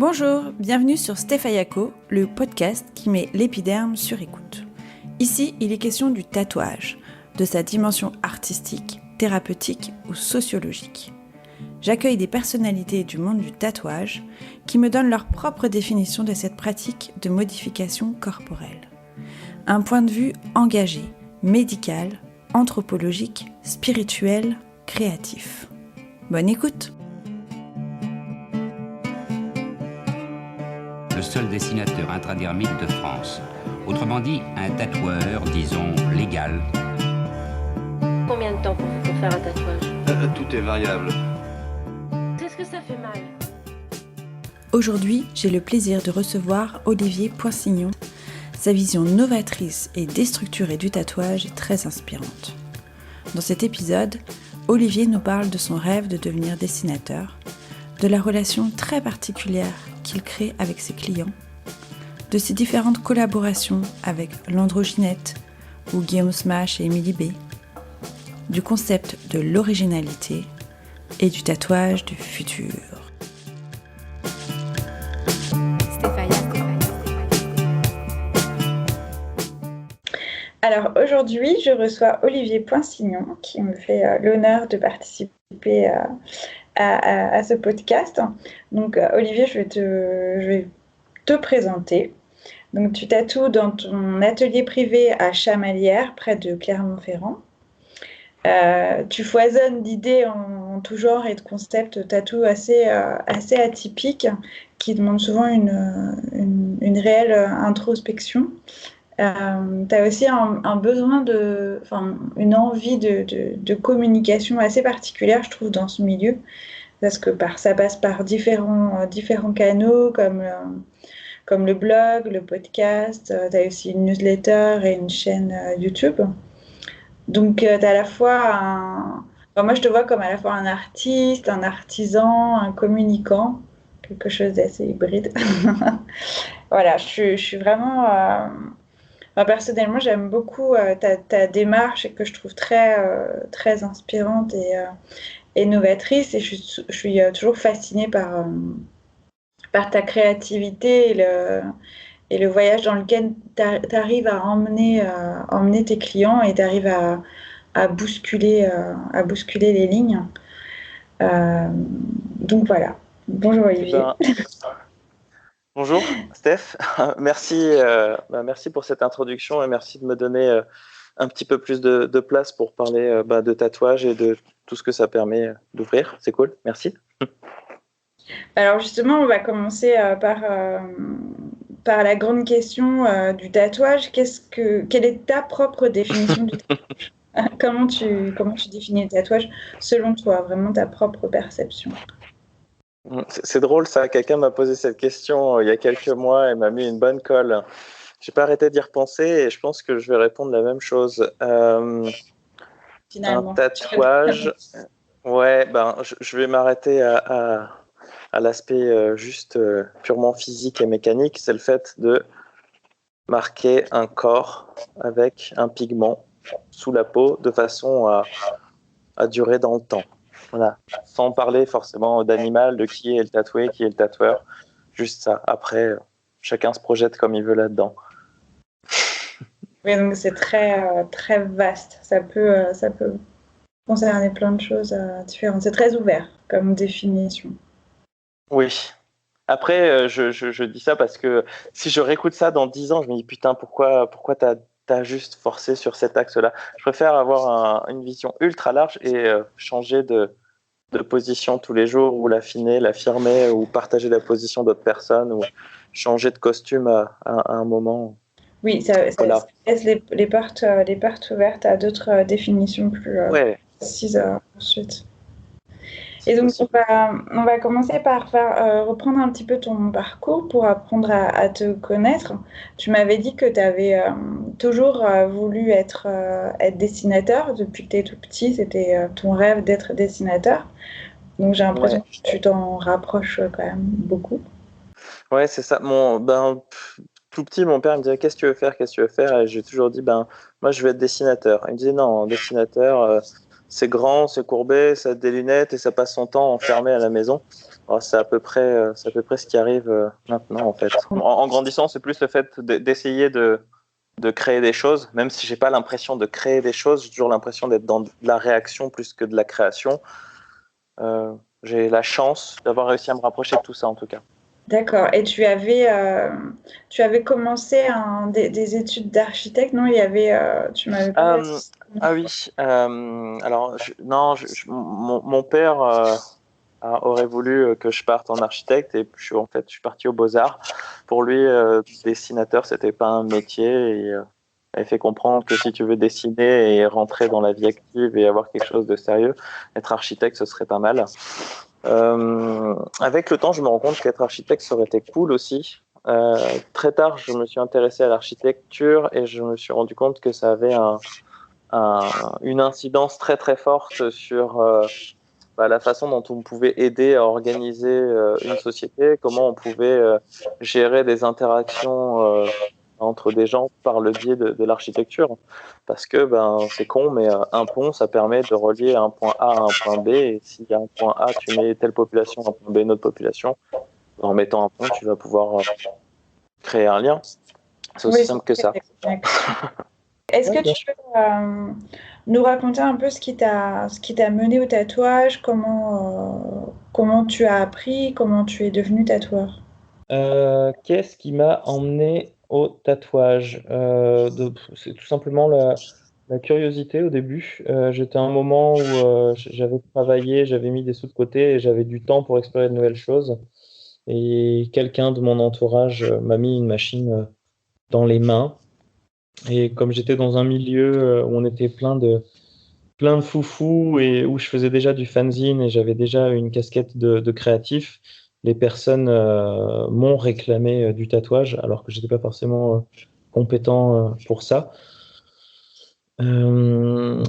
Bonjour, bienvenue sur Stefayako, le podcast qui met l'épiderme sur écoute. Ici, il est question du tatouage, de sa dimension artistique, thérapeutique ou sociologique. J'accueille des personnalités du monde du tatouage qui me donnent leur propre définition de cette pratique de modification corporelle. Un point de vue engagé, médical, anthropologique, spirituel, créatif. Bonne écoute! Le seul dessinateur intradermique de France. Autrement dit, un tatoueur, disons, légal. Combien de temps pour faire un tatouage? Tout est variable. Qu'est-ce que ça fait mal? Aujourd'hui, j'ai le plaisir de recevoir Olivier Poinsignon. Sa vision novatrice et déstructurée du tatouage est très inspirante. Dans cet épisode, Olivier nous parle de son rêve de devenir dessinateur, de la relation très particulière qu'il crée avec ses clients, de ses différentes collaborations avec l'Androgynette ou Guillaume Smash et Émilie B, du concept de l'originalité et du tatouage du futur. Alors aujourd'hui, je reçois Olivier Poinsignon qui me fait l'honneur de participer à ce podcast. Donc Olivier, je vais te présenter. Donc tu tatoues dans ton atelier privé à Chamalières, près de Clermont-Ferrand. Tu foisonnes d'idées en tout genre et de concepts tatou assez atypiques qui demandent souvent une réelle introspection. Tu as aussi un besoin une envie de communication assez particulière, je trouve, dans ce milieu, parce que ça passe par différents canaux comme le blog, le podcast, tu as aussi une newsletter et une chaîne YouTube. Donc, tu as à la fois moi, je te vois comme à la fois un artiste, un artisan, un communicant, quelque chose d'assez hybride. Voilà, je suis vraiment... personnellement, j'aime beaucoup ta démarche et que je trouve très inspirante et novatrice. Et je suis toujours fascinée par ta créativité et le voyage dans lequel tu arrives à emmener tes clients et tu arrives à bousculer les lignes. Donc voilà. Bonjour Olivier. Bonjour Steph, merci pour cette introduction et merci de me donner un petit peu plus de place pour parler de tatouage et de tout ce que ça permet d'ouvrir. C'est cool, merci. Alors justement, on va commencer par la grande question du tatouage. Quelle est ta propre définition du tatouage? Comment tu définis le tatouage selon toi, vraiment ta propre perception? C'est drôle ça, quelqu'un m'a posé cette question il y a quelques mois et m'a mis une bonne colle. J'ai pas arrêté d'y repenser et je pense que je vais répondre la même chose. Finalement, un tatouage, ouais, je vais m'arrêter à l'aspect juste purement physique et mécanique. C'est le fait de marquer un corps avec un pigment sous la peau de façon à durer dans le temps. Voilà, sans parler forcément d'animal, de qui est le tatoué, qui est le tatoueur, juste ça. Après, chacun se projette comme il veut là-dedans. Oui, donc c'est très vaste. Ça peut concerner plein de choses différentes. C'est très ouvert comme définition. Oui. Après, je dis ça parce que si je réécoute ça dans 10 ans, je me dis putain, pourquoi t'as juste forcé sur cet axe-là. Je préfère avoir une vision ultra large et changer de position tous les jours, ou l'affiner, l'affirmer, ou partager la position d'autres personnes, ou changer de costume à un moment. Oui, ça laisse les portes ouvertes à d'autres définitions plus précises ensuite. Et donc, on va commencer par reprendre un petit peu ton parcours pour apprendre à te connaître. Tu m'avais dit que tu avais toujours voulu être dessinateur depuis que tu es tout petit. C'était ton rêve d'être dessinateur. Donc, j'ai l'impression que tu t'en rapproches quand même beaucoup. Ouais, c'est ça. Tout petit, mon père me disait qu'est-ce que tu veux faire? Et j'ai toujours dit moi je veux être dessinateur. Il me disait non, dessinateur c'est grand, c'est courbé, ça a des lunettes et ça passe son temps enfermé à la maison. Alors, c'est à peu près ce qui arrive maintenant en fait. En grandissant, c'est plus le fait d'essayer de créer des choses, même si j'ai pas l'impression de créer des choses, j'ai toujours l'impression d'être dans de la réaction plus que de la création. J'ai la chance d'avoir réussi à me rapprocher de tout ça en tout cas. D'accord. Et tu avais commencé des études d'architecte, non? Tu m'avais parlé. Ah oui. Alors, mon père aurait voulu que je parte en architecte et je suis parti aux Beaux-Arts. Pour lui, dessinateur, c'était pas un métier et il avait fait comprendre que si tu veux dessiner et rentrer dans la vie active et avoir quelque chose de sérieux, être architecte, ce serait pas mal. Avec le temps, je me rends compte qu'être architecte, ça aurait été cool aussi. Très tard, je me suis intéressé à l'architecture et je me suis rendu compte que ça avait une incidence très très forte sur la façon dont on pouvait aider à organiser une société, comment on pouvait gérer des interactions entre des gens par le biais de l'architecture. Parce que c'est con, mais un pont, ça permet de relier un point A à un point B. Et s'il y a un point A, tu mets telle population, un point B, une autre population. En mettant un pont, tu vas pouvoir créer un lien. C'est aussi simple que ça. Est-ce que tu peux nous raconter un peu ce qui t'a mené au tatouage, comment tu as appris, comment tu es devenu tatoueur? Qu'est-ce qui m'a emmené au tatouage? C'est tout simplement la curiosité au début. J'étais à un moment où j'avais travaillé, j'avais mis des sous de côté et j'avais du temps pour explorer de nouvelles choses. Et quelqu'un de mon entourage m'a mis une machine dans les mains. Et comme j'étais dans un milieu où on était plein de foufous et où je faisais déjà du fanzine et j'avais déjà une casquette de créatif, les personnes m'ont réclamé du tatouage alors que j'étais pas forcément compétent pour ça.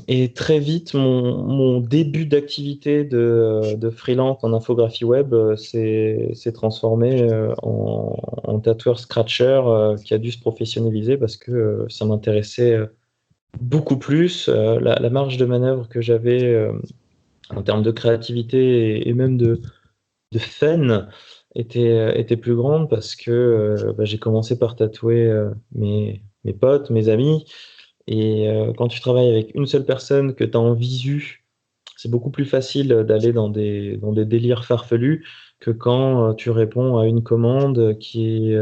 Et très vite, mon début d'activité de freelance en infographie web s'est transformé en tatoueur scratcher qui a dû se professionnaliser parce que ça m'intéressait beaucoup plus. La marge de manœuvre que j'avais en termes de créativité et même de fun était plus grande parce que j'ai commencé par tatouer mes potes, mes amis. Et quand tu travailles avec une seule personne que tu as en visu, c'est beaucoup plus facile d'aller dans des délires farfelus que quand tu réponds à une commande qui est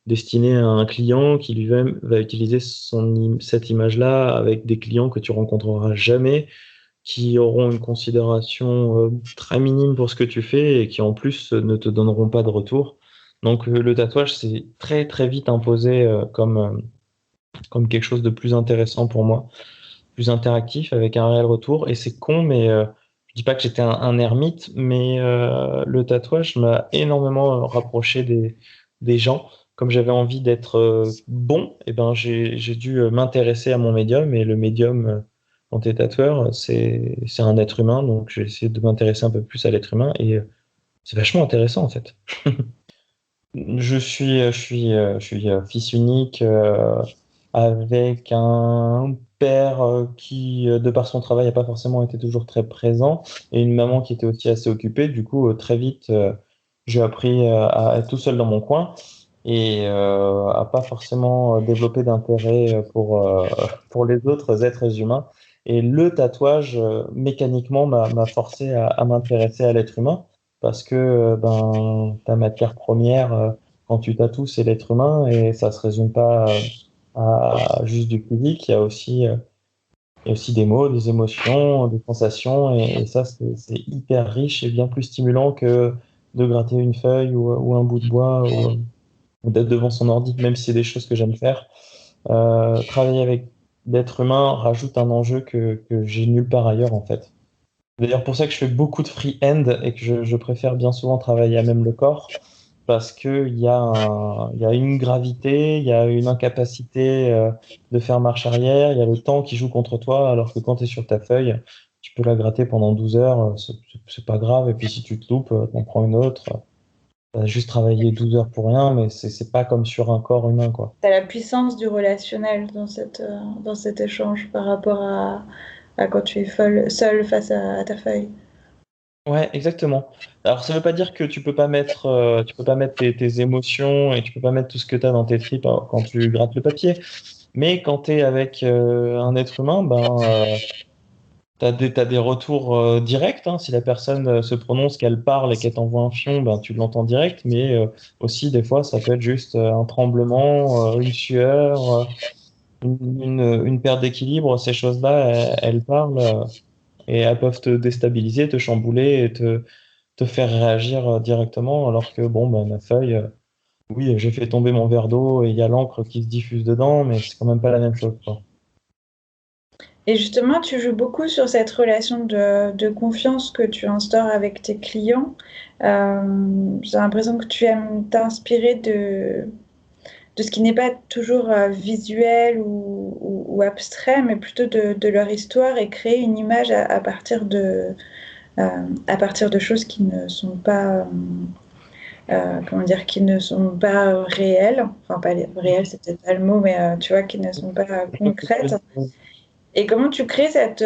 destinée à un client qui lui-même va utiliser cette image-là avec des clients que tu rencontreras jamais, qui auront une considération très minime pour ce que tu fais et qui en plus ne te donneront pas de retour. Donc le tatouage s'est très très vite imposé comme quelque chose de plus intéressant pour moi, plus interactif, avec un réel retour. Et c'est con, mais je dis pas que j'étais un ermite, mais le tatouage m'a énormément rapproché des gens. Comme j'avais envie d'être bon, et ben j'ai dû m'intéresser à mon médium. Et le médium, quand tu es tatoueur, c'est un être humain. Donc j'ai essayé de m'intéresser un peu plus à l'être humain. Et c'est vachement intéressant, en fait. Je suis fils unique avec un père qui, de par son travail, n'a pas forcément été toujours très présent, et une maman qui était aussi assez occupée. Du coup, très vite, j'ai appris à être tout seul dans mon coin et à pas forcément développer d'intérêt pour les autres êtres humains. Et le tatouage, mécaniquement, m'a forcé à m'intéresser à l'être humain parce que ta matière première, quand tu tatoues, c'est l'être humain et ça se résume pas à juste du physique. Il y a aussi des mots, des émotions, des sensations, et ça, c'est hyper riche et bien plus stimulant que de gratter une feuille ou un bout de bois ou d'être devant son ordi, même si c'est des choses que j'aime faire. Travailler avec l'être humain rajoute un enjeu que j'ai nulle part ailleurs, en fait. C'est d'ailleurs pour ça que je fais beaucoup de free-hand et que je préfère bien souvent travailler à même le corps, parce qu'il y a une gravité, il y a une incapacité de faire marche arrière, il y a le temps qui joue contre toi, alors que quand tu es sur ta feuille, tu peux la gratter pendant 12 heures, c'est pas grave, et puis si tu te loupes, t'en prends une autre. Tu as juste travaillé 12 heures pour rien, mais c'est pas comme sur un corps humain, quoi. Tu as la puissance du relationnel dans cet échange par rapport à quand tu es seul face à ta feuille. Ouais, exactement. Alors, ça veut pas dire que tu peux pas mettre tes émotions et tu peux pas mettre tout ce que tu as dans tes tripes quand tu grattes le papier. Mais quand tu es avec un être humain, t'as des retours directs, hein. Si la personne se prononce, qu'elle parle et qu'elle t'envoie un fion, ben, tu l'entends direct. Mais aussi, des fois, ça peut être juste un tremblement, une sueur, une perte d'équilibre. Ces choses-là, elles parlent et elles peuvent te déstabiliser, te chambouler et te faire réagir directement. Alors que, bon, ben, ma feuille, oui, j'ai fait tomber mon verre d'eau et il y a l'encre qui se diffuse dedans, mais c'est quand même pas la même chose, quoi. Et justement, tu joues beaucoup sur cette relation de confiance que tu instaures avec tes clients. J'ai l'impression que tu aimes t'inspirer de ce qui n'est pas toujours visuel ou abstrait, mais plutôt de leur histoire et créer une image à partir de choses qui ne sont pas, comment dire, qui ne sont pas réelles. Enfin, pas réelles, c'est peut-être pas le mot, mais tu vois, qui ne sont pas concrètes. Et comment tu crées cette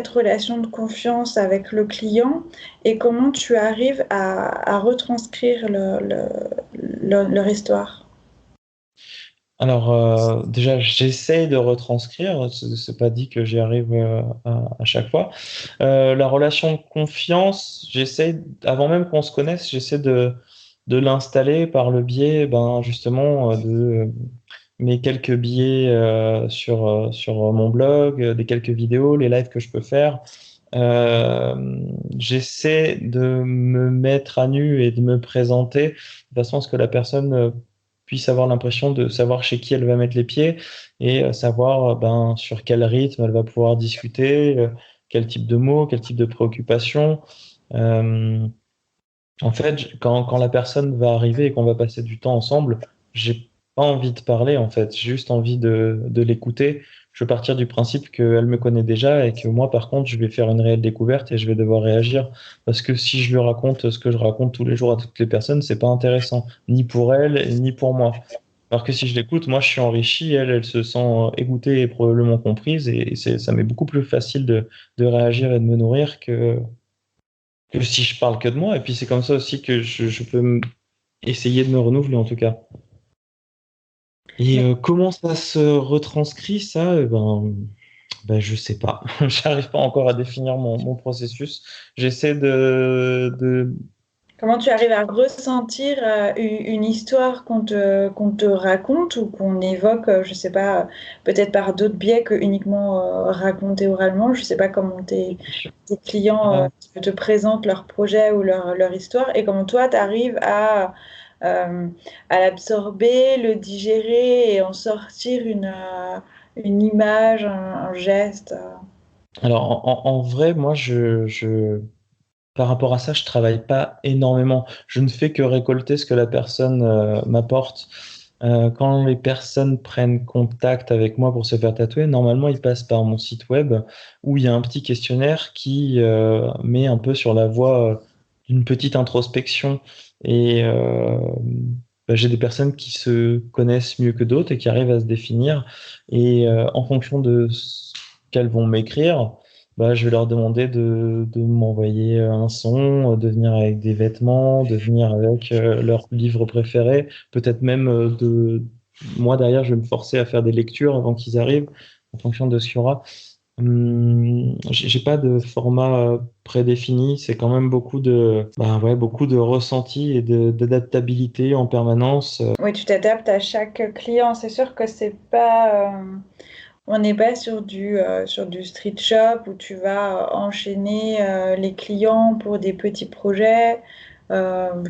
relation de confiance avec le client et comment tu arrives à retranscrire leur histoire? Alors, déjà, j'essaye de retranscrire, c'est pas dit que j'y arrive à chaque fois. La relation de confiance, avant même qu'on se connaisse, j'essaie de l'installer par le biais, ben, justement, de mes quelques billets sur mon blog, des quelques vidéos, les lives que je peux faire. J'essaie de me mettre à nu et de me présenter de façon à ce que la personne puisse avoir l'impression de savoir chez qui elle va mettre les pieds et savoir ben, sur quel rythme elle va pouvoir discuter, quel type de mots, quel type de préoccupations. Euh, En fait, quand la personne va arriver et qu'on va passer du temps ensemble, j'ai pas envie de parler, en fait. J'ai juste envie de l'écouter. Je veux partir du principe qu'elle me connaît déjà et que moi, par contre, je vais faire une réelle découverte et je vais devoir réagir. Parce que si je lui raconte ce que je raconte tous les jours à toutes les personnes, c'est pas intéressant, ni pour elle, ni pour moi. Alors que si je l'écoute, moi, je suis enrichi, elle se sent écoutée et probablement comprise et ça m'est beaucoup plus facile de réagir et de me nourrir que si je parle que de moi. Et puis c'est comme ça aussi que je peux essayer de me renouveler en tout cas. Et Mais comment ça se retranscrit ça? Ben je sais pas. J'arrive pas encore à définir mon processus. J'essaie de... comment tu arrives à ressentir une histoire qu'on te raconte ou qu'on évoque, je sais pas, peut-être par d'autres biais que uniquement raconter oralement. Je sais pas comment tes clients te présentent leur projet ou leur histoire et comment toi, tu arrives euh, à l'absorber, le digérer et en sortir une image, un geste. Alors en vrai, moi par rapport à ça, je travaille pas énormément. Je ne fais que récolter ce que la personne m'apporte. Quand les personnes prennent contact avec moi pour se faire tatouer, normalement, ils passent par mon site web où il y a un petit questionnaire qui met un peu sur la voie d'une petite introspection. Et j'ai des personnes qui se connaissent mieux que d'autres et qui arrivent à se définir. Et en fonction de ce qu'elles vont m'écrire, je vais leur demander de m'envoyer un son, de venir avec des vêtements, de venir avec leur livre préféré, peut-être même moi derrière, je vais me forcer à faire des lectures avant qu'ils arrivent, en fonction de ce qu'il y aura. J'ai pas de format prédéfini, c'est quand même beaucoup de ressenti et d'adaptabilité en permanence. Oui, tu t'adaptes à chaque client. C'est sûr que c'est pas. On n'est pas sur du street shop où tu vas enchaîner les clients pour des petits projets,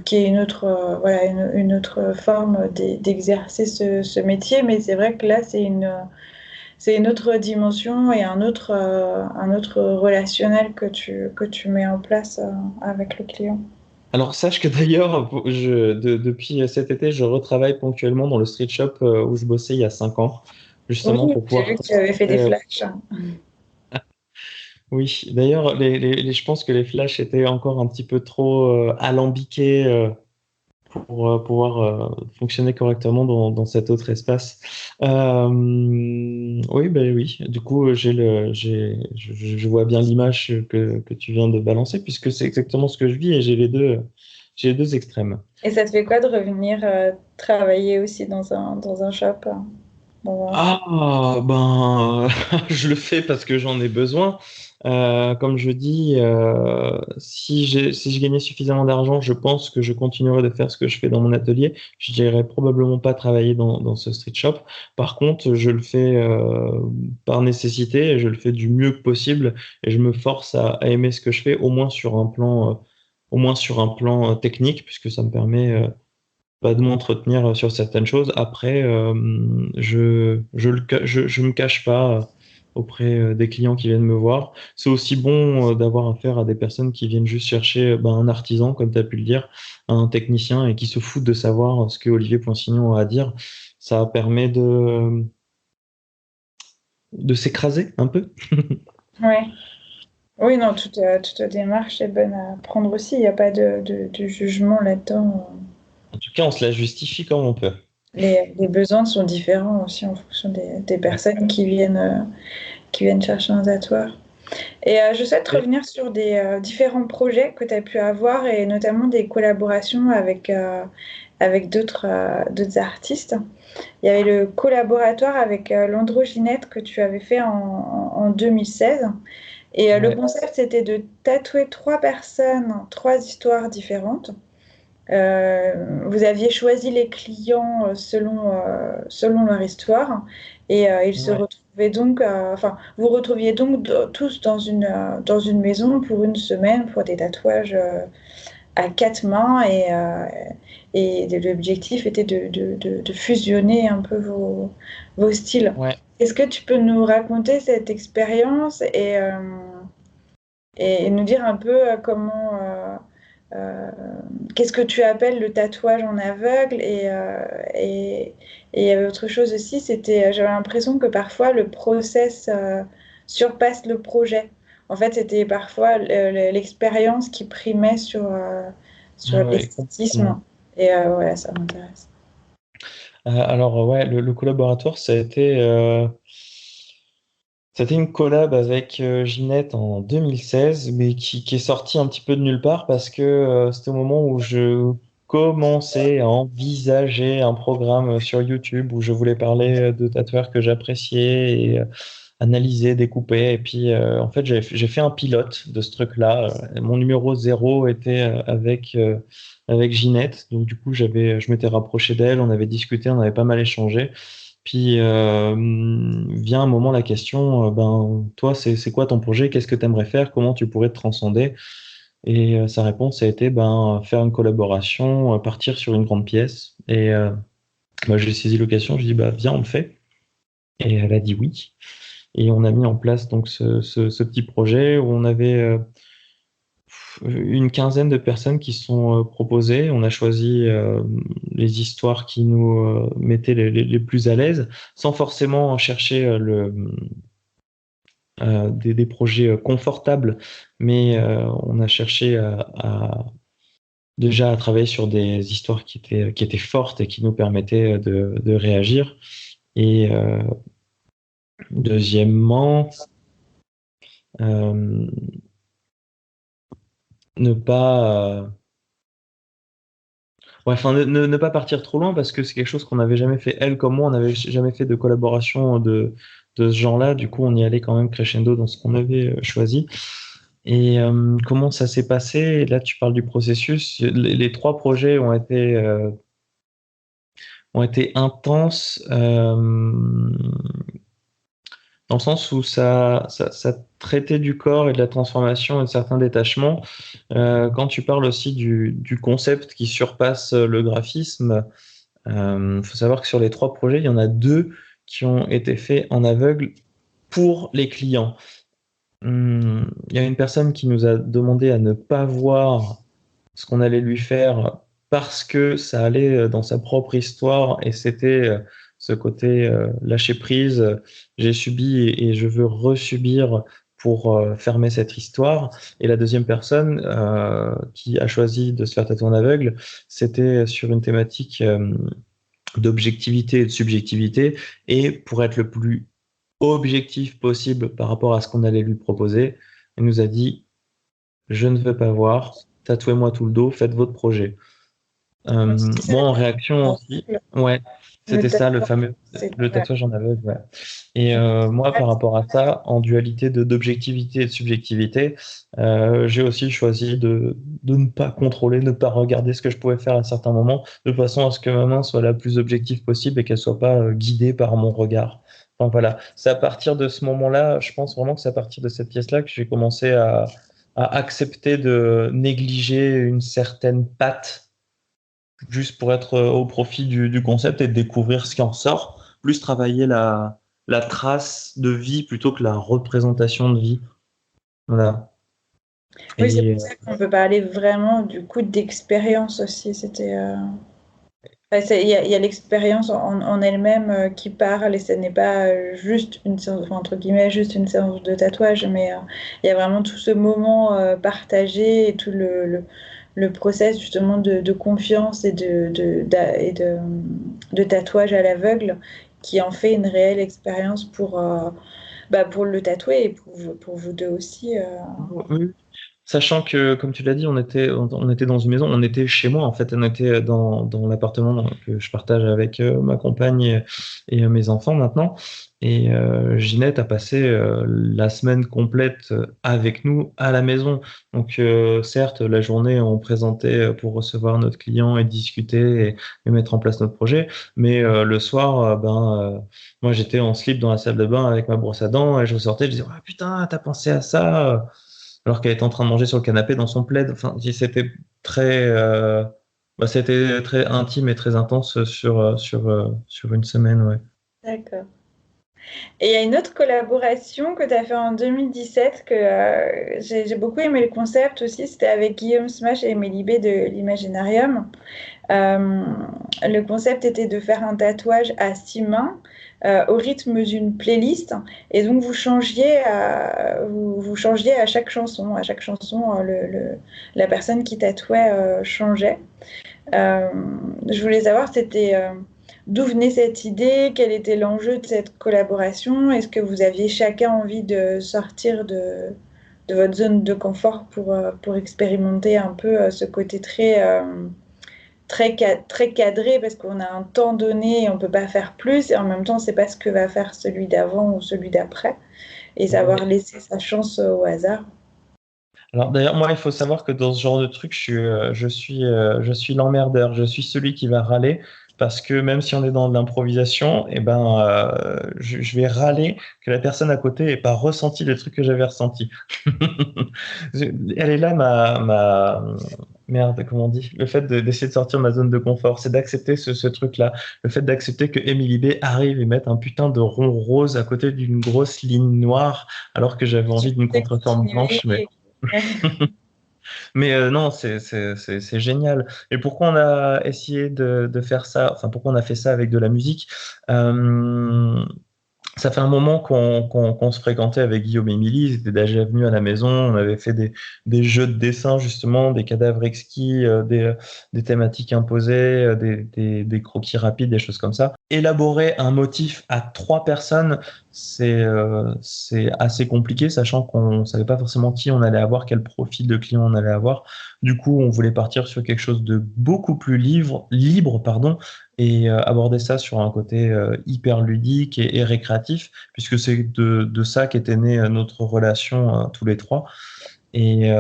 qui est une autre, voilà, une autre forme d'exercer ce métier. Mais c'est vrai que là, c'est une autre dimension et un autre relationnel que tu mets en place avec le client. Alors, sache que d'ailleurs, depuis cet été, je retravaille ponctuellement dans le street shop où je bossais il y a 5 ans, justement Oui, pour j'ai pouvoir vu que tu avais fait des euh, flashs. oui, d'ailleurs, je pense que les flashs étaient encore un petit peu trop alambiqués pour pouvoir fonctionner correctement dans cet autre espace. Oui, ben oui. Du coup, je vois bien l'image que tu viens de balancer, puisque c'est exactement ce que je vis et j'ai les deux extrêmes. Et ça te fait quoi de revenir travailler aussi dans un shop, dans un studio? Ah, ben, je le fais parce que j'en ai besoin. Comme je dis, si je gagnais suffisamment d'argent, je pense que je continuerai de faire ce que je fais dans mon atelier. Je n'irai probablement pas travailler dans ce street shop. Par contre, je le fais par nécessité et je le fais du mieux que possible et je me force à aimer ce que je fais, au moins sur un plan technique, puisque ça me permet pas de m'entretenir sur certaines choses. Après, je me cache pas auprès des clients qui viennent me voir. C'est aussi bon d'avoir affaire à des personnes qui viennent juste chercher un artisan, comme tu as pu le dire, un technicien, et qui se foutent de savoir ce que Olivier Poinsignon a à dire. Ça permet de s'écraser un peu. Ouais. Oui, non, toute démarche est bonne à prendre aussi. Il n'y a pas de jugement là-dedans. En tout cas, on se la justifie comme on peut. Les besoins sont différents aussi en fonction des Ouais. personnes qui viennent chercher un tatoueur. Et je souhaite Et- revenir sur des différents projets que tu as pu avoir et notamment des collaborations avec d'autres artistes. Il y avait le collaboratoire avec l'Androgynette que tu avais fait en 2016. Et le ouais. concept, c'était de tatouer trois personnes, trois histoires différentes. Vous aviez choisi les clients selon leur histoire et ils se Ouais. retrouvaient donc, enfin, vous retrouviez donc tous dans une maison pour une semaine pour des tatouages à quatre mains et l'objectif était de fusionner un peu vos styles. Ouais. Est-ce que tu peux nous raconter cette expérience et nous dire un peu euh, qu'est-ce que tu appelles le tatouage en aveugle et il y avait autre chose aussi, j'avais l'impression que parfois le process surpasse le projet. En fait, c'était parfois l'expérience qui primait sur Ouais, l'esthétisme. complètement. Et voilà, ça m'intéresse. Alors, ouais, le collaboratoire, c'était une collab avec Ginette en 2016, mais qui est sortie un petit peu de nulle part parce que c'était au moment où je commençais à envisager un programme sur YouTube où je voulais parler de tatoueurs que j'appréciais et analyser, découper. Et puis, en fait, j'ai fait un pilote de ce truc-là. Mon numéro 0 était avec Ginette. Donc, du coup, je m'étais rapproché d'elle, on avait discuté, on avait pas mal échangé. Puis vient un moment la question, ben toi c'est quoi ton projet? Qu'est-ce que tu aimerais faire? Comment tu pourrais te transcender? Et sa réponse a été ben faire une collaboration, partir sur une grande pièce. Et moi j'ai saisi l'occasion, je dis bah viens on le fait. Et elle a dit oui. Et on a mis en place donc ce petit projet où on avait une quinzaine de personnes qui se sont proposées. On a choisi les histoires qui nous mettaient les plus à l'aise, sans forcément chercher des projets confortables, mais on a cherché déjà à travailler sur des histoires qui étaient fortes et qui nous permettaient de réagir. Et deuxièmement, euh, ne pas ouais, enfin, ne pas partir trop loin parce que c'est quelque chose qu'on n'avait jamais fait. Elle comme moi, on n'avait jamais fait de collaboration de ce genre-là. Du coup, on y allait quand même crescendo dans ce qu'on avait choisi. Et comment ça s'est passé? Là, tu parles du processus. Les trois projets ont été intenses dans le sens où ça traitait du corps et de la transformation et de certains détachements. Quand tu parles aussi du concept qui surpasse le graphisme, faut savoir que sur les trois projets, il y en a deux qui ont été faits en aveugle pour les clients. Il y a une personne qui nous a demandé à ne pas voir ce qu'on allait lui faire parce que ça allait dans sa propre histoire et c'était ce côté lâcher prise, j'ai subi et je veux resubir pour fermer cette histoire. Et la deuxième personne qui a choisi de se faire tatouer en aveugle, c'était sur une thématique d'objectivité et de subjectivité. Et pour être le plus objectif possible par rapport à ce qu'on allait lui proposer, il nous a dit « Je ne veux pas voir, tatouez-moi tout le dos, faites votre projet ». Moi, en réaction aussi, ouais, c'était ça, le fameux, le tatouage en aveugle, ouais. Et moi, par rapport à ça, en dualité d'objectivité et de subjectivité, j'ai aussi choisi de ne pas contrôler, de ne pas regarder ce que je pouvais faire à certains moments, de façon à ce que ma main soit la plus objective possible et qu'elle soit pas guidée par mon regard. Enfin voilà, c'est à partir de ce moment-là, je pense vraiment que c'est à partir de cette pièce-là que j'ai commencé à accepter de négliger une certaine patte juste pour être au profit du concept et de découvrir ce qui en sort, plus travailler la trace de vie plutôt que la représentation de vie. Voilà. Oui, c'est pour ça qu'on peut parler vraiment du coup d'expérience aussi. C'était, il y a l'expérience en elle-même qui parle et ce n'est pas juste une séance, enfin, entre guillemets, juste une séance de tatouage, mais il y a vraiment tout ce moment partagé et tout le process justement de confiance et de tatouage à l'aveugle qui en fait une réelle expérience pour le tatouer et pour vous deux aussi. Oui. Sachant que, comme tu l'as dit, on était dans une maison, on était chez moi en fait, on était dans l'appartement que je partage avec ma compagne et mes enfants maintenant. Et Ginette a passé la semaine complète avec nous à la maison. Donc certes, la journée on présentait pour recevoir notre client et discuter et mettre en place notre projet, mais le soir, moi j'étais en slip dans la salle de bain avec ma brosse à dents et je ressortais, je disais ah putain, t'as pensé à ça? Alors qu'elle était en train de manger sur le canapé dans son plaid. Enfin, c'était très intime et très intense sur une semaine, ouais. D'accord. Et il y a une autre collaboration que tu as fait en 2017 que j'ai beaucoup aimé le concept aussi. C'était avec Guillaume Smash et Émilie B de l'Imaginarium. Le concept était de faire un tatouage à 6 mains au rythme d'une playlist. Et donc, vous changiez à chaque chanson. À chaque chanson, la personne qui tatouait changeait. Je voulais savoir, d'où venait cette idée, quel était l'enjeu de cette collaboration? Est-ce que vous aviez chacun envie de sortir de votre zone de confort pour expérimenter un peu ce côté très cadré parce qu'on a un temps donné et on ne peut pas faire plus et en même temps, on ne sait pas ce que va faire celui d'avant ou celui d'après et savoir laisser sa chance au hasard? Alors d'ailleurs, moi, il faut savoir que dans ce genre de truc, je suis l'emmerdeur. Je suis celui qui va râler parce que même si on est dans de l'improvisation, je vais râler que la personne à côté n'ait pas ressenti les trucs que j'avais ressentis. Elle est là, merde, comment on dit? Le fait d'essayer de sortir de ma zone de confort, c'est d'accepter ce truc-là. Le fait d'accepter que Emily B arrive et mette un putain de rond rose à côté d'une grosse ligne noire alors que j'avais envie d'une contreforme blanche, mais... Mais non, c'est génial. Et pourquoi on a essayé de faire ça, enfin pourquoi on a fait ça avec de la musique? Ça fait un moment qu'on se fréquentait avec Guillaume et Émilie, ils étaient déjà venus à la maison, on avait fait des jeux de dessin justement, des cadavres exquis, des thématiques imposées, des croquis rapides, des choses comme ça. Élaborer un motif à 3 personnes, c'est assez compliqué, sachant qu'on savait pas forcément qui on allait avoir, quel profil de client on allait avoir. Du coup, on voulait partir sur quelque chose de beaucoup plus libre, et aborder ça sur un côté hyper ludique et récréatif, puisque c'est de ça qu'était née notre relation tous les trois. Et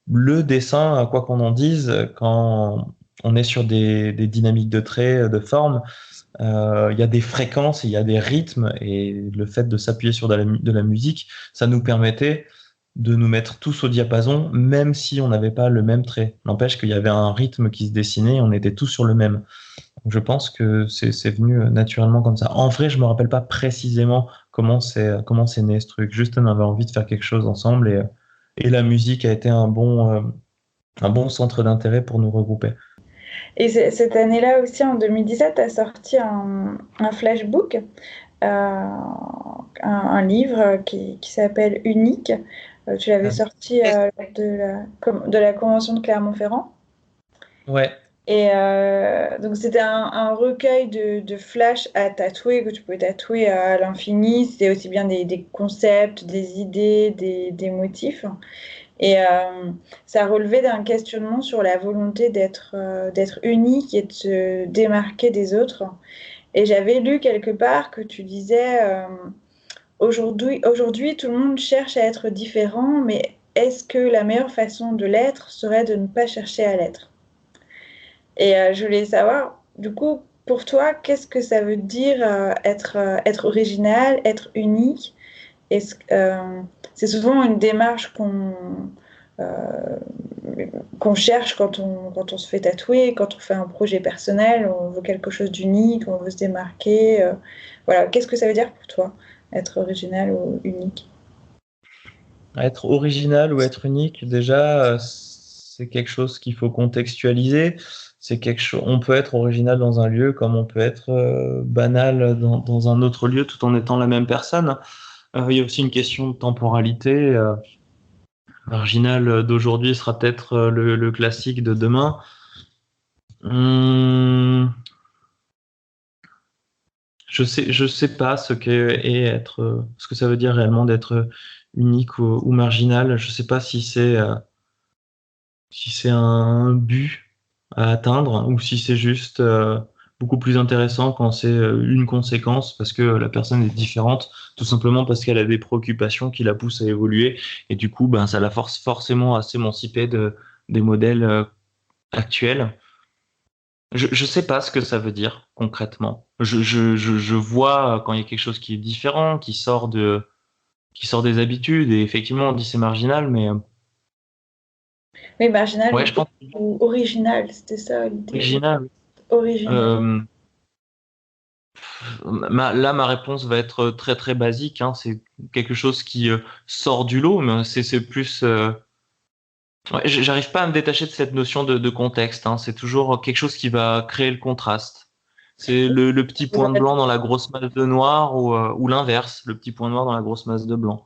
le dessin, quoi qu'on en dise, quand on est sur des dynamiques de traits, de forme, il y a des fréquences, il y a des rythmes, et le fait de s'appuyer sur de la musique, ça nous permettait de nous mettre tous au diapason, même si on n'avait pas le même trait. N'empêche qu'il y avait un rythme qui se dessinait, et on était tous sur le même. Donc, je pense que c'est venu naturellement comme ça. En vrai, je me rappelle pas précisément comment c'est né ce truc. Juste, on avait envie de faire quelque chose ensemble, et la musique a été un bon centre d'intérêt pour nous regrouper. Et cette année-là aussi, en 2017, tu as sorti un flashbook un livre qui s'appelle Unique. Tu l'avais sorti lors de la Convention de Clermont-Ferrand. Ouais. Et donc, c'était un recueil de flash à tatouer, que tu pouvais tatouer à l'infini. C'était aussi bien des concepts, des idées, des motifs. Et ça relevait d'un questionnement sur la volonté d'être unique et de se démarquer des autres. Et j'avais lu quelque part que tu disais aujourd'hui, tout le monde cherche à être différent, mais est-ce que la meilleure façon de l'être serait de ne pas chercher à l'être? Et je voulais savoir, du coup, pour toi, qu'est-ce que ça veut dire être original, être unique? C'est souvent une démarche qu'on cherche quand on se fait tatouer, quand on fait un projet personnel, on veut quelque chose d'unique, on veut se démarquer. Voilà, qu'est-ce que ça veut dire pour toi, être original ou unique? Être original ou être unique, déjà, c'est quelque chose qu'il faut contextualiser. C'est quelque chose. On peut être original dans un lieu comme on peut être banal dans un autre lieu tout en étant la même personne. Il y a aussi une question de temporalité. Marginal d'aujourd'hui sera peut-être le classique de demain. Je sais pas ce ce que ça veut dire réellement d'être unique ou marginal. Je sais pas si c'est un but à atteindre ou si c'est juste beaucoup plus intéressant quand c'est une conséquence parce que la personne est différente, tout simplement parce qu'elle a des préoccupations qui la poussent à évoluer et du coup, ben, ça la force forcément à s'émanciper des modèles actuels. Je sais pas ce que ça veut dire concrètement. Je vois quand il y a quelque chose qui est différent, qui sort des habitudes et effectivement on dit c'est marginal, mais Oui, marginal ouais, je pense ou original, c'était ça l'idée. original. Original. Là, ma réponse va être très très basique. Hein. C'est quelque chose qui sort du lot, mais c'est plus. Ouais, j'arrive pas à me détacher de cette notion de contexte. Hein. C'est toujours quelque chose qui va créer le contraste. C'est le petit point de blanc dans la grosse masse de noir ou l'inverse, le petit point noir dans la grosse masse de blanc.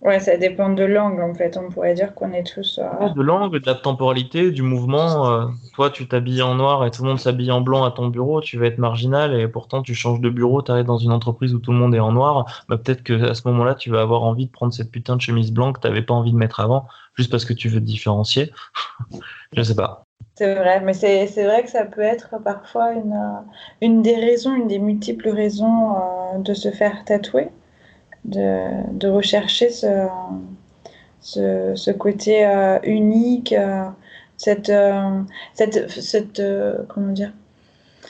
Ouais, ça dépend de l'angle en fait. On pourrait dire qu'on est tous. Ouais, de l'angle, de la temporalité, du mouvement. Toi, tu t'habilles en noir et tout le monde s'habille en blanc à ton bureau, tu vas être marginal et pourtant tu changes de bureau, tu arrives dans une entreprise où tout le monde est en noir. Bah, peut-être que à ce moment-là, tu vas avoir envie de prendre cette putain de chemise blanche que tu n'avais pas envie de mettre avant, juste parce que tu veux te différencier. Je sais pas. C'est vrai, mais c'est vrai que ça peut être parfois une des raisons, une des multiples raisons de se faire tatouer, de rechercher ce côté unique, cette, comment dire,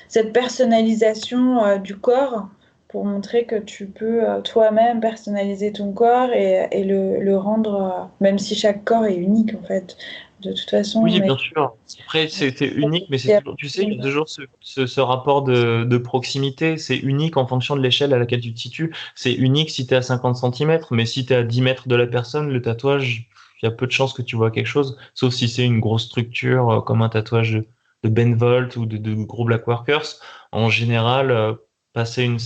cette personnalisation du corps pour montrer que tu peux toi-même personnaliser ton corps et le rendre, même si chaque corps est unique en fait, de toute façon. Oui, Mais bien sûr. Après, c'était unique, mais c'est toujours, tu sais, il y a toujours ce rapport de proximité. C'est unique en fonction de l'échelle à laquelle tu te situes. C'est unique si tu es à 50 centimètres, mais si tu es à 10 mètres de la personne, le tatouage, il y a peu de chances que tu vois quelque chose, sauf si c'est une grosse structure comme un tatouage de Ben Volt ou de gros Black Workers. En général, passer un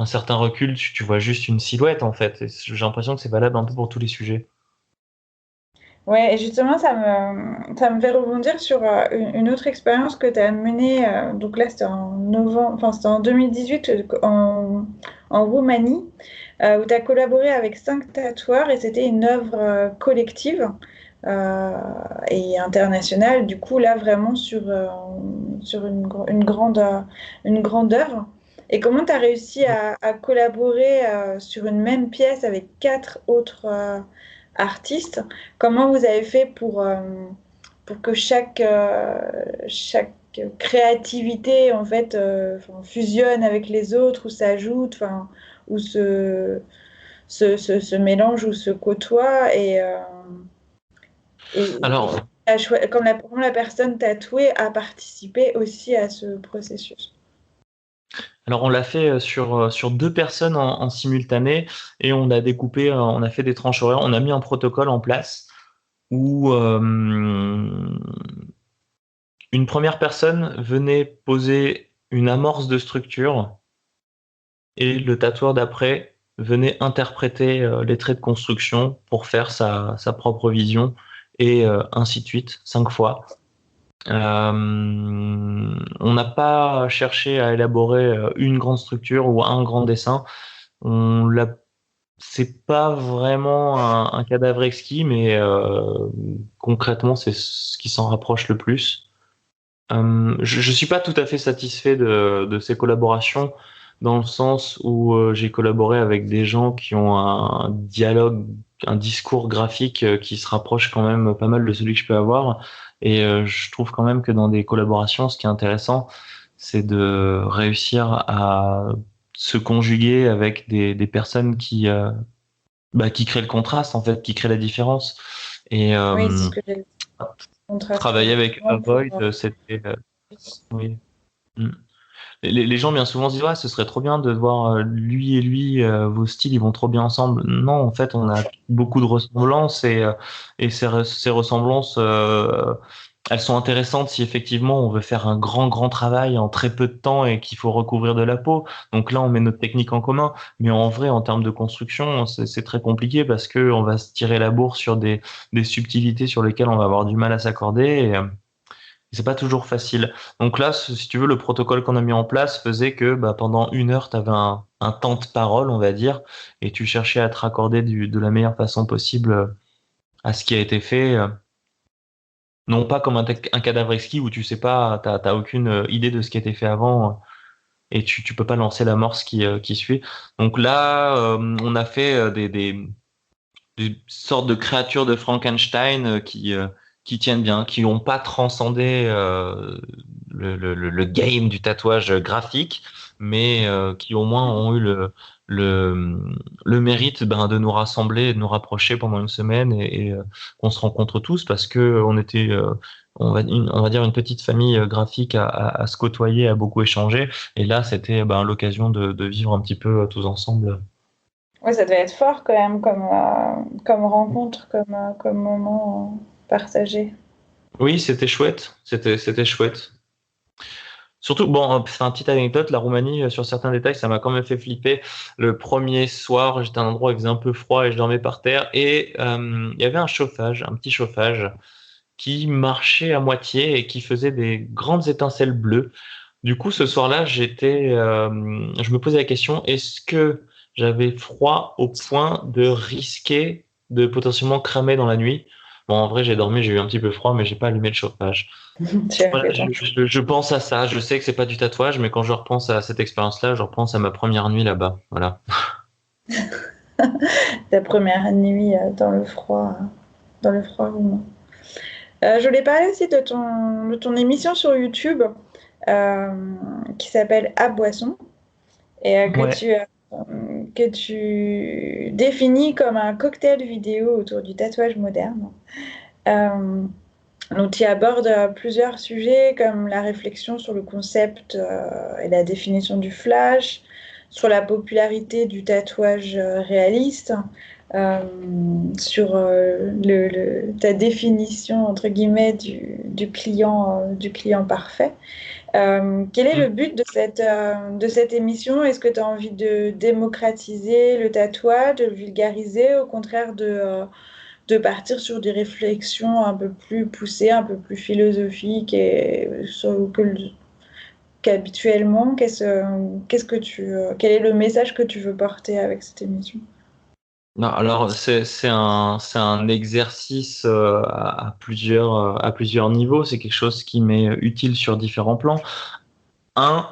certain recul, tu vois juste une silhouette en fait. Et j'ai l'impression que c'est valable un peu pour tous les sujets. ouais, et justement, ça me fait rebondir sur une autre expérience que tu as menée. Donc là, c'était en novembre, enfin, c'était en 2018 en Roumanie, où tu as collaboré avec 5 tatoueurs et c'était une œuvre collective euh, et internationale. Du coup, là, vraiment sur une grande œuvre. Et comment tu as réussi à collaborer sur une même pièce avec 4 autres artistes? Comment vous avez fait pour que chaque créativité en fait enfin, fusionne avec les autres ou s'ajoute, enfin, ou se mélange ou se côtoie et Alors, comment la personne tatouée a participé aussi à ce processus? Alors on l'a fait sur 2 personnes en simultané et on a découpé, on a fait des tranches horaires, on a mis un protocole en place où une première personne venait poser une amorce de structure et le tatoueur d'après venait interpréter les traits de construction pour faire sa propre vision, et ainsi de suite, 5 fois. On n'a pas cherché à élaborer une grande structure ou un grand dessin. C'est pas vraiment un cadavre exquis, mais concrètement, c'est ce qui s'en rapproche le plus. Je suis pas tout à fait satisfait de ces collaborations, dans le sens où j'ai collaboré avec des gens qui ont un dialogue, un discours graphique qui se rapproche quand même pas mal de celui que je peux avoir. Et je trouve quand même que dans des collaborations, ce qui est intéressant, c'est de réussir à se conjuguer avec des personnes qui créent le contraste, en fait, qui créent la différence. Et Oui, c'est ce que j'ai contraste. travailler avec Avoid, Pour, c'était... oui. Mm. Les gens bien souvent se disent ouais, ce serait trop bien de voir lui et lui, vos styles ils vont trop bien ensemble. Non, en fait on a beaucoup de ressemblances, et ces ressemblances elles sont intéressantes si effectivement on veut faire un grand travail en très peu de temps et qu'il faut recouvrir de la peau. Donc là on met notre technique en commun, mais en vrai en termes de construction c'est très compliqué parce que on va se tirer la bourre sur des subtilités sur lesquelles on va avoir du mal à s'accorder. C'est pas toujours facile. Donc là, si tu veux, le protocole qu'on a mis en place faisait que pendant 1 heure, tu avais un temps de parole, on va dire, et tu cherchais à te raccorder de la meilleure façon possible à ce qui a été fait. Non pas comme un cadavre exquis où tu sais pas, t'as aucune idée de ce qui a été fait avant, et tu peux pas lancer l'amorce qui suit. Donc là, on a fait des sortes de créatures de Frankenstein qui tiennent bien, qui n'ont pas transcendé le game du tatouage graphique, mais qui au moins ont eu le mérite de nous rassembler et de nous rapprocher pendant une semaine, et qu'on se rencontre tous parce que on était on va dire une petite famille graphique à se côtoyer, à beaucoup échanger, et là c'était l'occasion de vivre un petit peu tous ensemble. Oui, ça devait être fort quand même comme rencontre, comme moment partagé. Oui, c'était chouette, c'était chouette. Surtout, bon, c'est une petite anecdote, la Roumanie, sur certains détails, ça m'a quand même fait flipper. Le premier soir, j'étais à un endroit où il faisait un peu froid et je dormais par terre, et il y avait un chauffage, un petit chauffage, qui marchait à moitié et qui faisait des grandes étincelles bleues. Du coup, ce soir-là, je me posais la question, est-ce que j'avais froid au point de risquer de potentiellement cramer dans la nuit? Bon, en vrai, j'ai dormi, j'ai eu un petit peu froid, mais j'ai pas allumé le chauffage. Tu as Voilà, fait ton je pense à ça. Je sais que c'est pas du tatouage, mais quand je repense à cette expérience-là, je repense à ma première nuit là-bas. Voilà. ta première nuit dans le froid roumain. Je voulais parler aussi de ton émission sur YouTube qui s'appelle À Boisson et Ouais. que tu définis comme un cocktail vidéo autour du tatouage moderne. Euh, donc, tu abordes plusieurs sujets comme la réflexion sur le concept et la définition du flash, sur la popularité du tatouage réaliste, euh, sur ta définition entre guillemets du client parfait. Quel est le but de cette émission? Est-ce que tu as envie de démocratiser le tatouage, de le vulgariser, au contraire de partir sur des réflexions un peu plus poussées, un peu plus philosophiques qu'habituellement? Quel est le message que tu veux porter avec cette émission? Non, alors c'est un exercice à plusieurs niveaux. C'est quelque chose qui m'est utile sur différents plans. Un,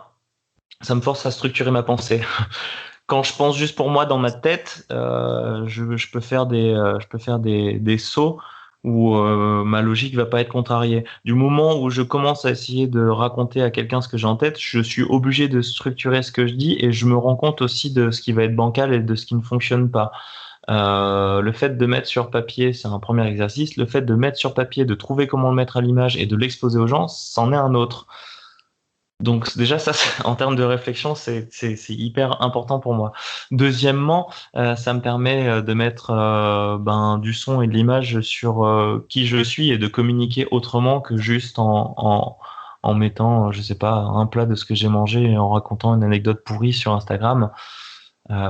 ça me force à structurer ma pensée. Quand je pense juste pour moi dans ma tête, je peux faire des sauts où ma logique va pas être contrariée. Du moment où je commence à essayer de raconter à quelqu'un ce que j'ai en tête, je suis obligé de structurer ce que je dis, et je me rends compte aussi de ce qui va être bancal et de ce qui ne fonctionne pas. Le fait de mettre sur papier, c'est un premier exercice. Le fait de mettre sur papier, de trouver comment le mettre à l'image et de l'exposer aux gens, c'en est un autre. Donc déjà ça, en termes de réflexion, c'est hyper important pour moi. Deuxièmement, ça me permet de mettre du son et de l'image sur qui je suis, et de communiquer autrement que juste en mettant, je sais pas, un plat de ce que j'ai mangé et en racontant une anecdote pourrie sur Instagram.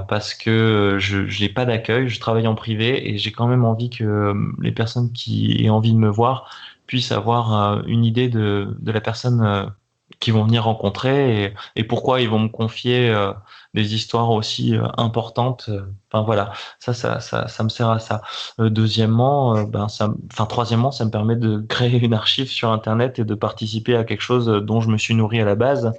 Parce que je n'ai pas d'accueil, je travaille en privé et j'ai quand même envie que les personnes qui aient envie de me voir puissent avoir une idée de la personne qu'ils vont venir rencontrer et pourquoi ils vont me confier des histoires aussi importantes. Enfin voilà, ça me sert à ça. Deuxièmement, troisièmement, ça me permet de créer une archive sur Internet et de participer à quelque chose dont je me suis nourri à la base.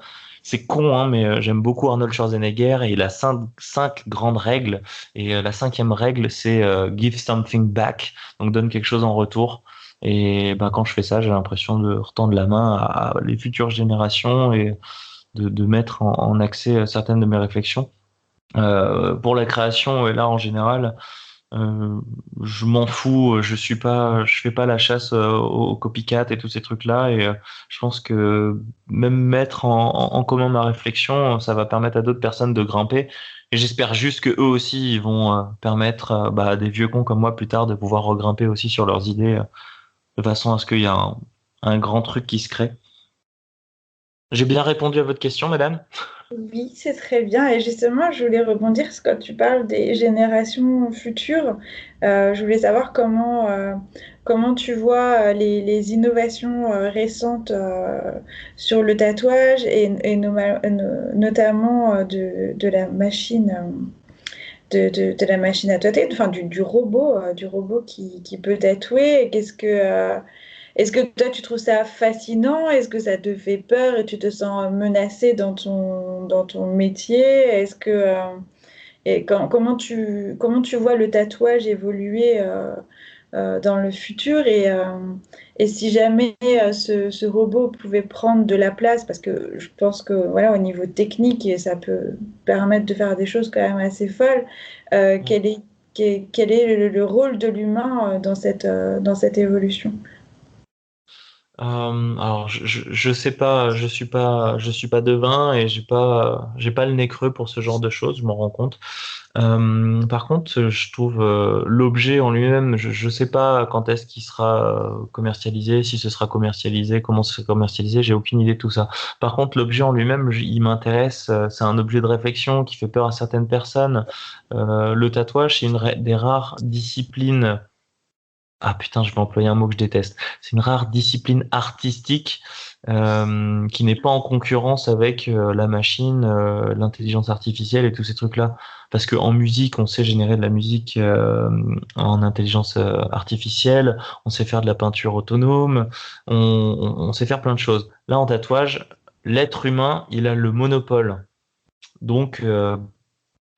C'est con, hein, mais j'aime beaucoup Arnold Schwarzenegger et il a cinq grandes règles. Et la cinquième règle, c'est give something back, donc donne quelque chose en retour. Et ben, quand je fais ça, j'ai l'impression de retendre la main à les futures générations et de mettre en accès certaines de mes réflexions. Pour la création, et là en général, je m'en fous, je fais pas la chasse aux copycat et tous ces trucs-là. Et je pense que même mettre en commun ma réflexion, ça va permettre à d'autres personnes de grimper. Et j'espère juste que eux aussi, ils vont permettre à des vieux cons comme moi plus tard de pouvoir regrimper aussi sur leurs idées, de façon à ce qu'il y a un grand truc qui se crée. J'ai bien répondu à votre question, madame? Oui, c'est très bien. Et justement, je voulais rebondir parce que quand tu parles des générations futures, je voulais savoir comment tu vois les innovations récentes sur le tatouage et notamment de la machine. De la machine à tatouer, enfin du robot qui peut tatouer. Est-ce que toi tu trouves ça fascinant? Est-ce que ça te fait peur et tu te sens menacé dans ton métier? Comment tu vois le tatouage évoluer dans le futur et si jamais ce robot pouvait prendre de la place, parce que je pense que voilà, au niveau technique, et ça peut permettre de faire des choses quand même assez folles, quel est le rôle de l'humain dans cette évolution? Alors je sais pas, je suis pas devin et j'ai pas le nez creux pour ce genre de choses, je m'en rends compte. Par contre, je trouve l'objet en lui-même, je sais pas quand est-ce qu'il sera commercialisé, si ce sera commercialisé, comment ce sera commercialisé, j'ai aucune idée de tout ça. Par contre, l'objet en lui-même, il m'intéresse, c'est un objet de réflexion qui fait peur à certaines personnes. Le tatouage, c'est des rares disciplines. Ah putain, je vais employer un mot que je déteste. C'est une rare discipline artistique qui n'est pas en concurrence avec la machine, l'intelligence artificielle et tous ces trucs-là. Parce que en musique, on sait générer de la musique en intelligence artificielle, on sait faire de la peinture autonome, on sait faire plein de choses. Là, en tatouage, l'être humain, il a le monopole. Donc,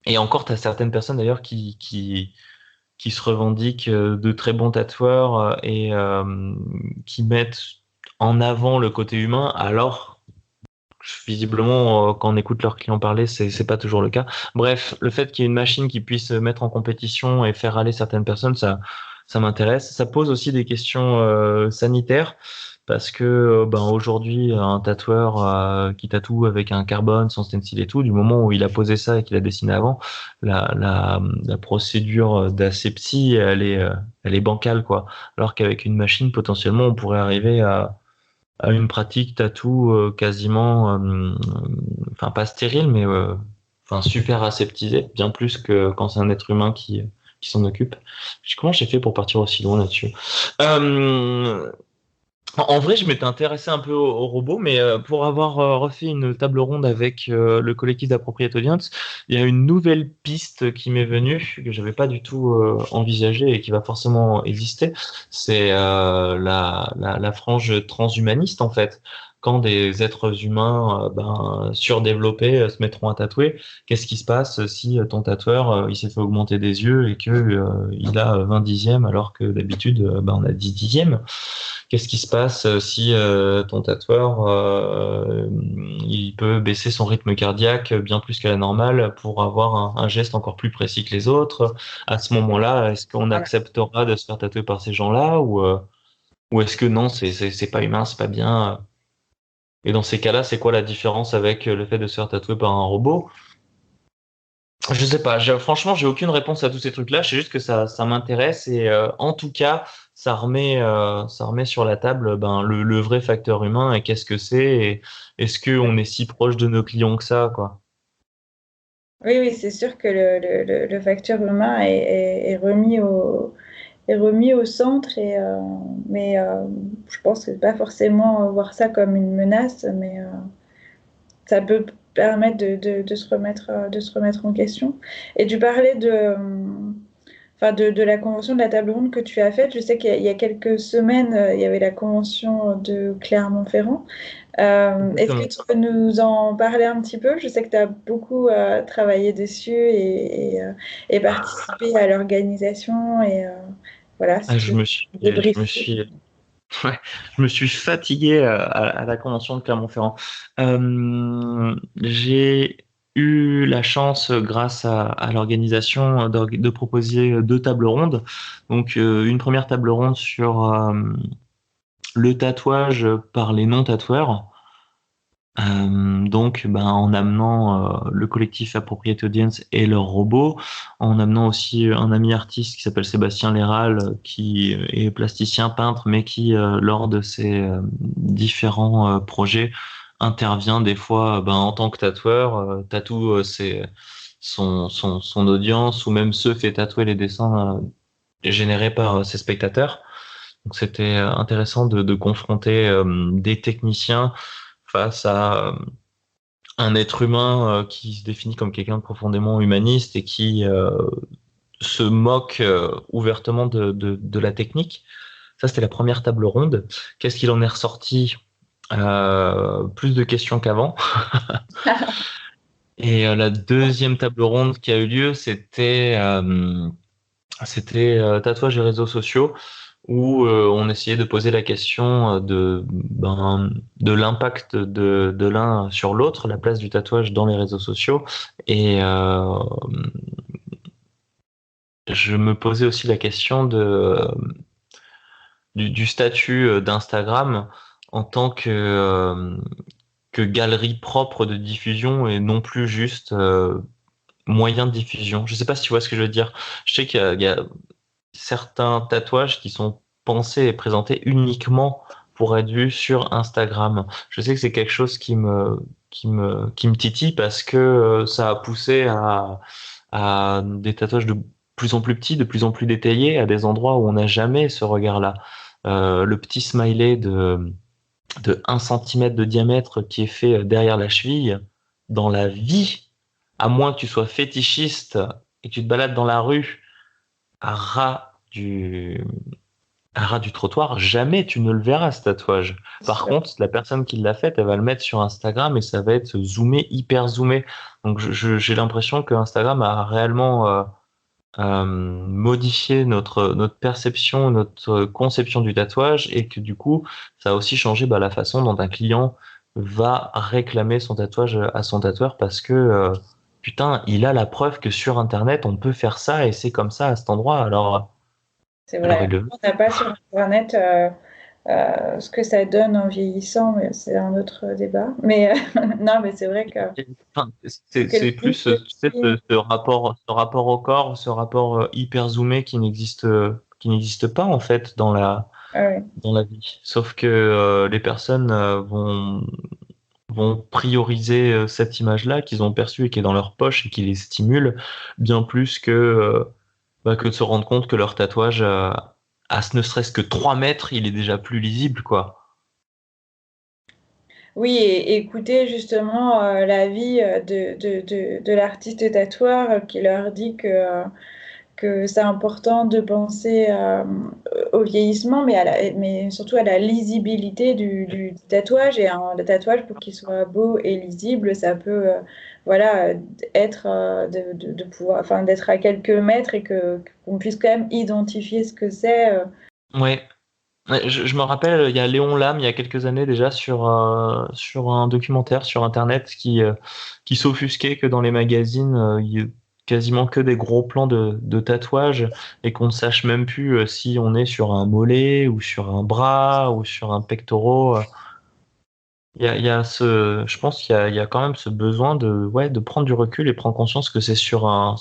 et encore, tu as certaines personnes d'ailleurs qui se revendiquent de très bons tatoueurs et qui mettent en avant le côté humain, alors visiblement quand on écoute leurs clients parler, c'est pas toujours le cas. Bref, le fait qu'il y ait une machine qui puisse se mettre en compétition et faire aller certaines personnes, ça m'intéresse. Ça pose aussi des questions sanitaires. Parce que aujourd'hui, un tatoueur qui tatoue avec un carbone, sans stencil et tout, du moment où il a posé ça et qu'il a dessiné avant, la procédure d'asepsie, elle est bancale, quoi. Alors qu'avec une machine, potentiellement, on pourrait arriver à une pratique tatou quasiment, enfin pas stérile, mais enfin super aseptisée, bien plus que quand c'est un être humain qui s'en occupe. Comment j'ai fait pour partir aussi loin là-dessus? En vrai, je m'étais intéressé un peu au robot, mais pour avoir refait une table ronde avec le collectif d'Appropriate Audience, il y a une nouvelle piste qui m'est venue, que j'avais pas du tout envisagée et qui va forcément exister. C'est la frange transhumaniste, en fait. Quand des êtres humains surdéveloppés se mettront à tatouer, qu'est-ce qui se passe si ton tatoueur il s'est fait augmenter des yeux et que il a 20 dixièmes alors que d'habitude on a 10 dixièmes? Qu'est-ce qui se passe si ton tatoueur il peut baisser son rythme cardiaque bien plus qu'à la normale pour avoir un geste encore plus précis que les autres? À ce moment-là, est-ce qu'on acceptera de se faire tatouer par ces gens-là ou est-ce que non, c'est pas humain, c'est pas bien? Et dans ces cas-là, c'est quoi la différence avec le fait de se faire tatouer par un robot? Je sais pas. Franchement, j'ai aucune réponse à tous ces trucs-là. C'est juste que ça m'intéresse et en tout cas, ça remet sur la table le vrai facteur humain et qu'est-ce que c'est et est-ce qu'on est si proche de nos clients que ça, quoi. Oui, oui, c'est sûr que le facteur humain est remis au centre, mais je pense que c'est pas forcément voir ça comme une menace, mais ça peut permettre de se remettre en question. Et tu parlais de la convention de la table ronde que tu as faite. Je sais qu'il y a quelques semaines, il y avait la convention de Clermont-Ferrand. Est-ce que Exactement. tu peux nous en parler un petit peu? Je sais que tu as beaucoup travaillé dessus et participé à l'organisation. Et voilà, si Ah, tu veux débriefer. Ouais, je me suis fatigué à la convention de Clermont-Ferrand. J'ai eu la chance, grâce à l'organisation, de proposer 2 tables rondes. Donc, une première table ronde sur le tatouage par les non-tatoueurs. Donc, en amenant le collectif Appropriate Audience et leur robot, en amenant aussi un ami artiste qui s'appelle Sébastien Léral, qui est plasticien peintre, mais qui, lors de ses différents projets, intervient des fois en tant que tatoueur, tatoue son audience, ou même se fait tatouer les dessins générés par ses spectateurs. Donc, c'était intéressant de confronter des techniciens face à un être humain qui se définit comme quelqu'un de profondément humaniste et qui se moque ouvertement de la technique. Ça, c'était la première table ronde. Qu'est-ce qu'il en est ressorti? Plus de questions qu'avant. Et la deuxième table ronde qui a eu lieu, c'était tatouage et réseaux sociaux, où on essayait de poser la question de l'impact de l'un sur l'autre, la place du tatouage dans les réseaux sociaux. Et je me posais aussi la question du statut d'Instagram en tant que galerie propre de diffusion et non plus juste moyen de diffusion. Je sais pas si tu vois ce que je veux dire. Je sais qu'il y a certains tatouages qui sont pensés et présentés uniquement pour être vus sur Instagram. Je sais que c'est quelque chose qui me titille parce que ça a poussé à des tatouages de plus en plus petits, de plus en plus détaillés, à des endroits où on n'a jamais ce regard-là. Le petit smiley de 1 centimètre de diamètre qui est fait derrière la cheville, dans la vie, à moins que tu sois fétichiste et que tu te balades dans la rue à ras du, à ras du trottoir, jamais tu ne le verras, ce tatouage. Par contre, la personne qui l'a fait, elle va le mettre sur Instagram et ça va être zoomé, hyper zoomé. Donc, j'ai l'impression que Instagram a réellement modifié notre perception, notre conception du tatouage et que du coup, ça a aussi changé la façon dont un client va réclamer son tatouage à son tatoueur parce que putain, il a la preuve que sur Internet, on peut faire ça et c'est comme ça à cet endroit. C'est Alors vrai. il le On n'a pas sur Internet ce que ça donne en vieillissant, mais c'est un autre débat. Mais non, mais c'est vrai Enfin, c'est que plus tu sais, ce rapport au corps, ce rapport hyper zoomé qui n'existe pas en fait ouais. dans la vie. Sauf que les personnes vont prioriser cette image-là qu'ils ont perçue et qui est dans leur poche et qui les stimule bien plus que de se rendre compte que leur tatouage à ne serait-ce que 3 mètres, il est déjà plus lisible, quoi. Oui, et écouter justement la vie de l'artiste tatoueur qui leur dit que c'est important de penser au vieillissement, mais surtout à la lisibilité du tatouage. Et le tatouage, pour qu'il soit beau et lisible, ça peut voilà, être de pouvoir, enfin, d'être à quelques mètres et qu'on puisse quand même identifier ce que c'est. Ouais. Ouais, je me rappelle, il y a Léon Lame, il y a quelques années déjà, sur un documentaire sur Internet qui s'offusquait que dans les magazines, il y ait quasiment que des gros plans de tatouages et qu'on ne sache même plus si on est sur un mollet ou sur un bras ou sur un pectoral. Je pense qu'il y a quand même ce besoin ouais, de prendre du recul et prendre conscience que c'est sur un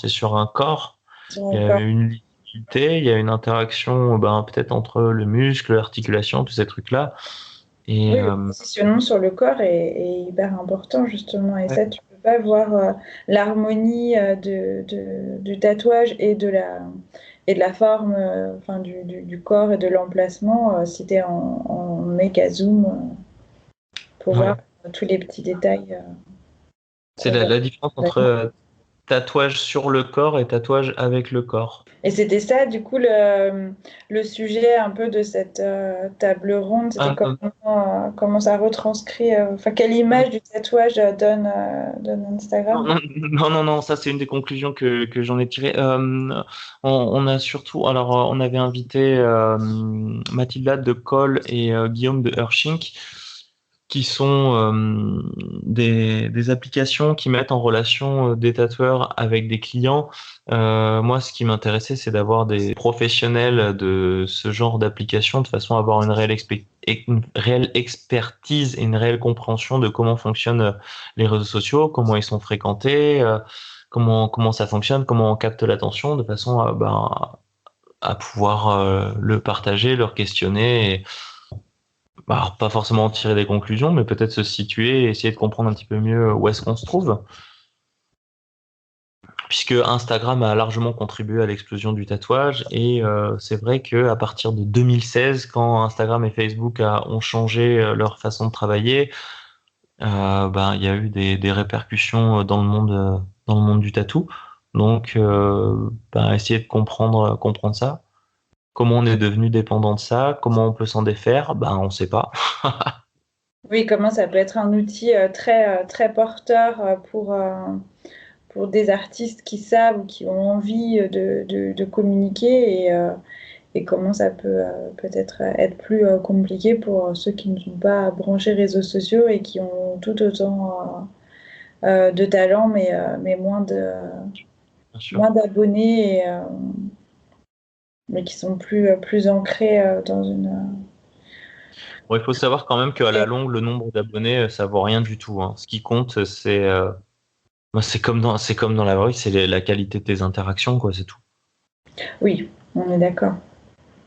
corps. Il y a Encore. une ligne mobilité, il y a une interaction peut-être entre le muscle, l'articulation, tous ces trucs-là. Et Oui, le positionnement sur le corps est hyper important, justement. Et ça, tu peux pas voir l'harmonie du tatouage et de la forme enfin, du corps et de l'emplacement si tu es en méga zoom pour ouais. voir tous les petits détails. C'est la différence entre tatouage sur le corps et tatouage avec le corps. Et c'était ça, du coup, le sujet un peu de cette table ronde, c'était comment ça retranscrit, enfin, quelle image du tatouage donne Instagram. Non, ça c'est une des conclusions que j'en ai tirées. On a surtout, alors on avait invité Mathilda de Cole et Guillaume de Urshink, qui sont des applications qui mettent en relation des tatoueurs avec des clients. Moi, ce qui m'intéressait, c'est d'avoir des professionnels de ce genre d'application de façon à avoir une réelle expertise et une réelle compréhension de comment fonctionnent les réseaux sociaux, comment ils sont fréquentés, comment ça fonctionne, comment on capte l'attention, de façon à pouvoir le partager, leur questionner. Et, alors, pas forcément en tirer des conclusions, mais peut-être se situer et essayer de comprendre un petit peu mieux où est-ce qu'on se trouve. Puisque Instagram a largement contribué à l'explosion du tatouage, et c'est vrai que à partir de 2016, quand Instagram et Facebook ont changé leur façon de travailler, il y a eu des répercussions dans le monde du tatou. Donc, essayer de comprendre ça. Comment on est devenu dépendant de ça, comment on peut s'en défaire, on ne sait pas. Oui, comment ça peut être un outil très porteur pour des artistes qui savent ou qui ont envie de communiquer et comment ça peut peut-être être plus compliqué pour ceux qui ne sont pas branchés réseaux sociaux et qui ont tout autant de talent mais Bien sûr. moins d'abonnés mais qui sont plus ancrés dans une... Bon, il faut savoir quand même qu'à la longue, le nombre d'abonnés, ça vaut rien du tout, hein. Ce qui compte, c'est comme dans la vraie vie, c'est la qualité de tes interactions, quoi, c'est tout. Oui, on est d'accord.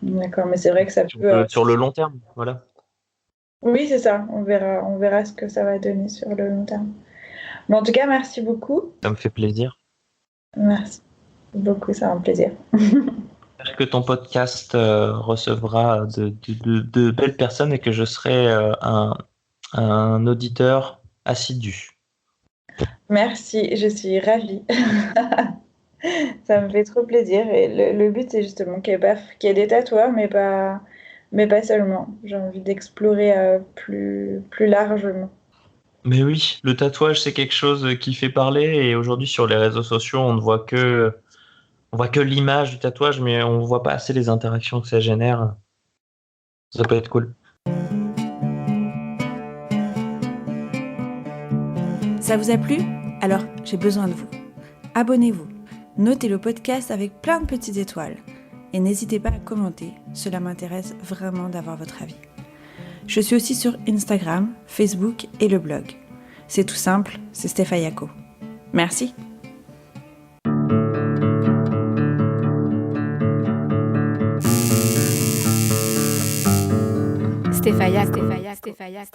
D'accord, mais c'est vrai que ça peut... Sur le long terme, voilà. Oui, c'est ça. On verra ce que ça va donner sur le long terme. Mais en tout cas, merci beaucoup. Ça me fait plaisir. Merci beaucoup, c'est un plaisir. J'espère que ton podcast recevra de belles personnes et que je serai un auditeur assidu. Merci, je suis ravie. Ça me fait trop plaisir. Et le but, c'est justement qu'il y ait des tatoueurs, mais pas seulement. J'ai envie d'explorer plus largement. Mais oui, le tatouage, c'est quelque chose qui fait parler, et aujourd'hui sur les réseaux sociaux, on voit que l'image du tatouage, mais on voit pas assez les interactions que ça génère. Ça peut être cool. Ça vous a plu? Alors, j'ai besoin de vous. Abonnez-vous, notez le podcast avec plein de petites étoiles et n'hésitez pas à commenter, cela m'intéresse vraiment d'avoir votre avis. Je suis aussi sur Instagram, Facebook et le blog. C'est tout simple, c'est Stefayako. Merci. Stefaya.